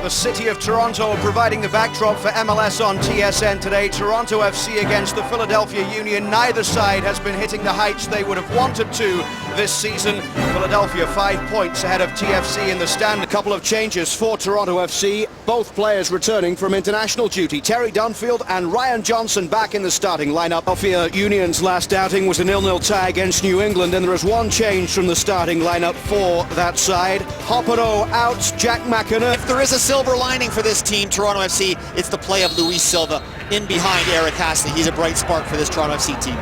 The city of Toronto providing the backdrop for MLS on TSN today. Toronto FC against the Philadelphia Union. Neither side has been hitting the heights they would have wanted to this season. Philadelphia 5 points ahead of TFC in the stand. A couple of changes for Toronto FC. Both players returning from international duty. Terry Dunfield and Ryan Johnson back in the starting lineup. Philadelphia Union's last outing was a 0-0 tie against New England, and there is one change from the starting lineup for that side. Hoppero out, Jack McInerney. If there is a silver lining for this team, Toronto FC, it's the play of Luis Silva in behind Eric Hassli. He's a bright spark for this Toronto FC team.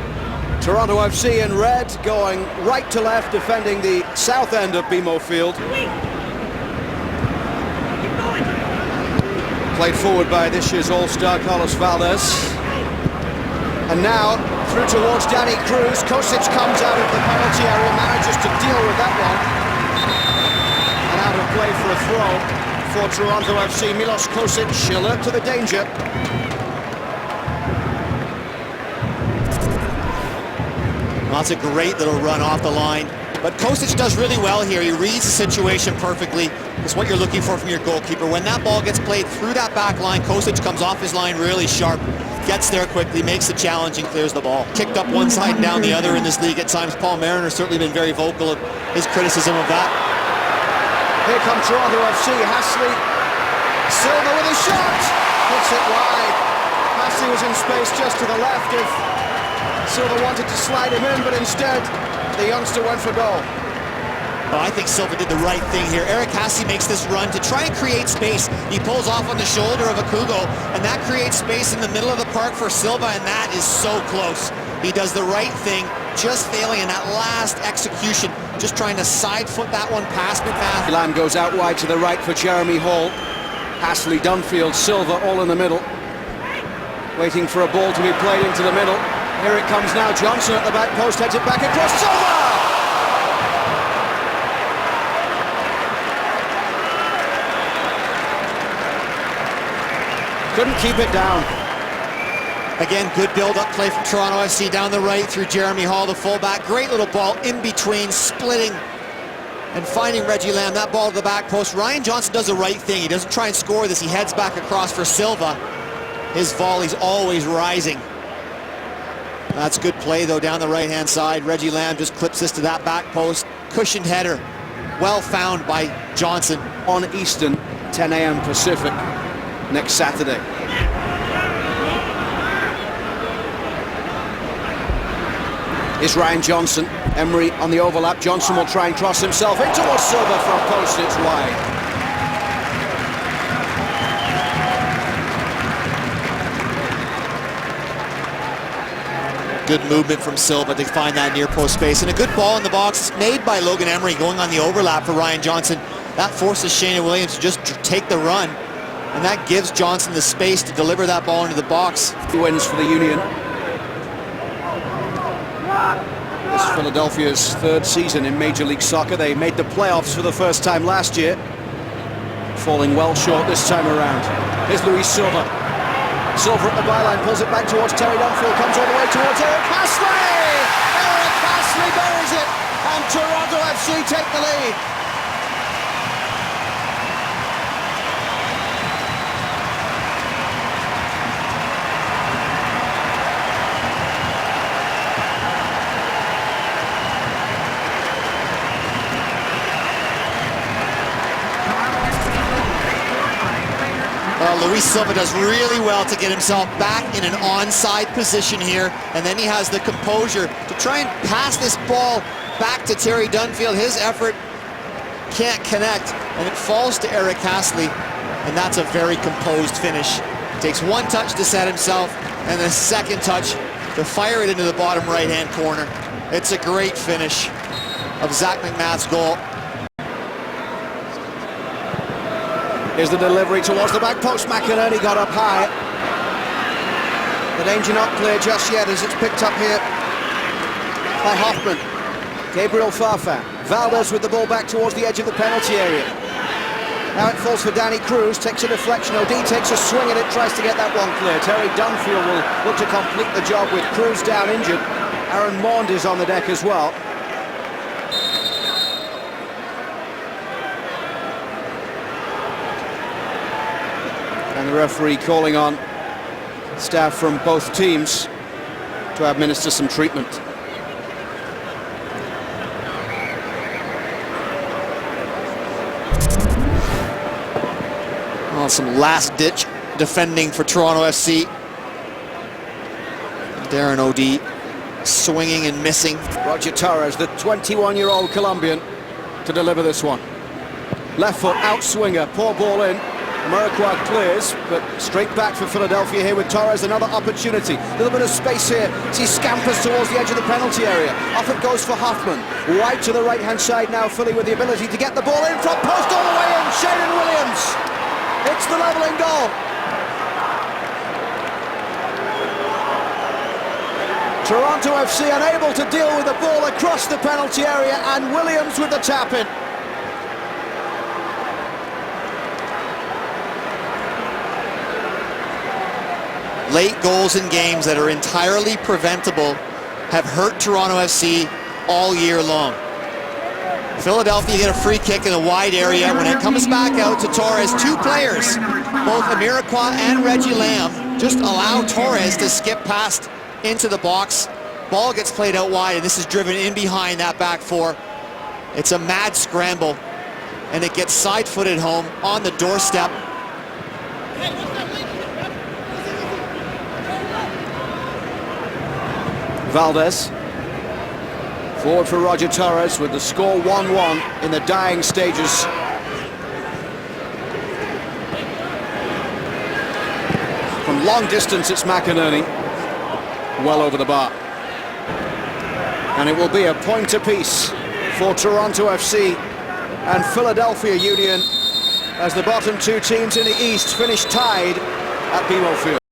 Toronto FC in red, going right to left, defending the south end of BMO Field. Played forward by this year's All-Star Carlos Valdez. And now, through towards Danny Cruz. Kosic comes out of the penalty area, manages to deal with that one. And out of play for a throw for Toronto FC. Milos Kosic, Schiller to the danger. Well, that's a great little run off the line. But Kosic does really well here. He reads the situation perfectly. It's what you're looking for from your goalkeeper. When that ball gets played through that back line, Kosic comes off his line really sharp, gets there quickly, makes the challenge, and clears the ball. Kicked up one side and down the other in this league at times. Paul Mariner certainly been very vocal of his criticism of that. Here comes Toronto FC. Hassli, Silva with a shot. Hits it wide. Hassli was in space just to the left if Silva wanted to slide him in, but instead the youngster went for goal. Well, I think Silva did the right thing here. Eric Hassli makes this run to try and create space. He pulls off on the shoulder of Akugo, and that creates space in the middle of the park for Silva, and that is so close. He does the right thing, just failing in that last execution, just trying to side foot that one past McMath. Lamb goes out wide to the right for Jeremy Hall. Hassli, Dunfield, Silva all in the middle. Waiting for a ball to be played into the middle. Here it comes now. Johnson at the back post, heads it back across. Silva! Couldn't keep it down. Again, good build-up play from Toronto FC down the right through Jeremy Hall, the fullback. Great little ball in between, splitting and finding Reggie Lamb. That ball to the back post. Ryan Johnson does the right thing. He doesn't try and score this. He heads back across for Silva. His volley's always rising. That's good play, though, down the right-hand side. Reggie Lamb just clips this to that back post. Cushioned header. Well found by Johnson. On Eastern, 10 a.m. Pacific, next Saturday. Is Ryan Johnson. Emery on the overlap. Johnson will try and cross himself in towards Silva for a post. It's wide. Good movement from Silva to find that near post space, and a good ball in the box made by Logan Emery going on the overlap for Ryan Johnson. That forces Shane Williams to just take the run, and that gives Johnson the space to deliver that ball into the box. He wins for the Union. This is Philadelphia's third season in Major League Soccer. They made the playoffs for the first time last year, falling well short this time around. Here's Luis Silva. Silva at the byline, pulls it back towards Terry Dunfield, comes all the way towards Eric Hassli! Eric Hassli buries it, and Toronto FC take the lead. Luis Silva does really well to get himself back in an onside position here, and then he has the composure to try and pass this ball back to Terry Dunfield. His effort can't connect, and it falls to Eric Hassli, and that's a very composed finish. Takes one touch to set himself, and a second touch to fire it into the bottom right-hand corner. It's a great finish of Zach McMath's goal. Here's the delivery towards the back post. McInerney got up high. The danger not clear just yet as it's picked up here by Hoffman. Gabriel Farfan. Valdez with the ball back towards the edge of the penalty area. Now it falls for Danny Cruz, takes a deflection. O'D takes a swing at it, tries to get that one clear. Terry Dunfield will look to complete the job with Cruz down injured. Aaron Mond is on the deck as well. And the referee calling on staff from both teams to administer some treatment. Well, some last-ditch defending for Toronto FC. Darren O'D swinging and missing. Roger Torres, the 21-year-old Colombian, to deliver this one. Left foot, out swinger, poor ball in. Amarikwa clears, but straight back for Philadelphia here with Torres. Another opportunity. A little bit of space here as he scampers towards the edge of the penalty area. Off it goes for Hoffman. Wide to the right-hand side now, Philly with the ability to get the ball in. Front post all the way in. Shayden Williams. It's the levelling goal. Toronto FC unable to deal with the ball across the penalty area, and Williams with the tap-in. Late goals in games that are entirely preventable have hurt Toronto FC all year long. Philadelphia get a free kick in a wide area. When it comes back out to Torres, two players, both Amarikwa and Reggie Lamb, just allow Torres to skip past into the box. Ball gets played out wide, and this is driven in behind that back four. It's a mad scramble, and it gets side-footed home on the doorstep. Valdez. Forward for Roger Torres with the score 1-1 in the dying stages. From long distance, it's McInerney. Well over the bar. And it will be a point apiece for Toronto FC and Philadelphia Union as the bottom two teams in the East finish tied at BMO Field.